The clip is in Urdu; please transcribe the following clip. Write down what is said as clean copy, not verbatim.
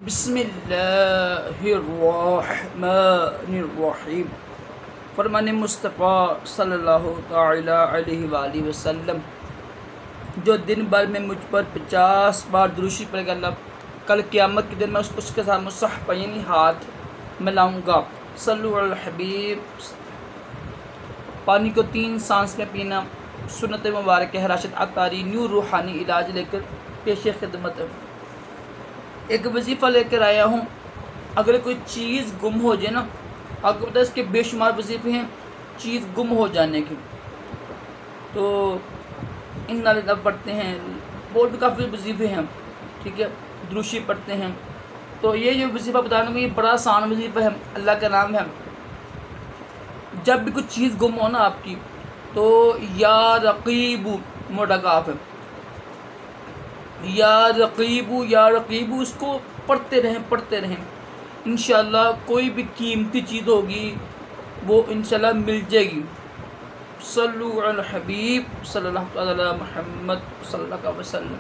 بسم اللہ الرحمن الرحیم۔ فرمان مصطفیٰ صلی اللہ تعالی علیہ وآلہ وسلم، جو دن بھر میں مجھ پر 50 بار درود پڑھے گا، اللہ کل قیامت کے دن میں اس کے ساتھ مصحف یعنی ہاتھ ملاؤں گا۔ صلو علی الحبیب۔ پانی کو 3 سانس میں پینا سنت مبارک ہے۔ راشد عطاری نیو روحانی علاج لے کر پیش خدمت ہے۔ ایک وظیفہ لے کر آیا ہوں، اگر کوئی چیز گم ہو جائے نا، آپ کو پتہ ہے اس کے بے شمار وظیفے ہیں چیز گم ہو جانے کے، تو انا للہ پڑھتے ہیں، اور بھی کافی وظیفے ہیں، ٹھیک ہے، دروشی پڑھتے ہیں۔ تو یہ جو وظیفہ بتانے کو، یہ بڑا آسان وظیفہ ہے، اللہ کا نام ہے۔ جب بھی کچھ چیز گم ہو نا آپ کی، تو یا رقیب موٹا کاف ہے، یا رقیب اس کو پڑھتے رہیں انشاءاللہ کوئی بھی قیمتی چیز ہوگی وہ انشاءاللہ مل جائے گی۔ صلو علی الحبیب صلی اللہ علیہ محمد صلی اللہ علیہ وسلم۔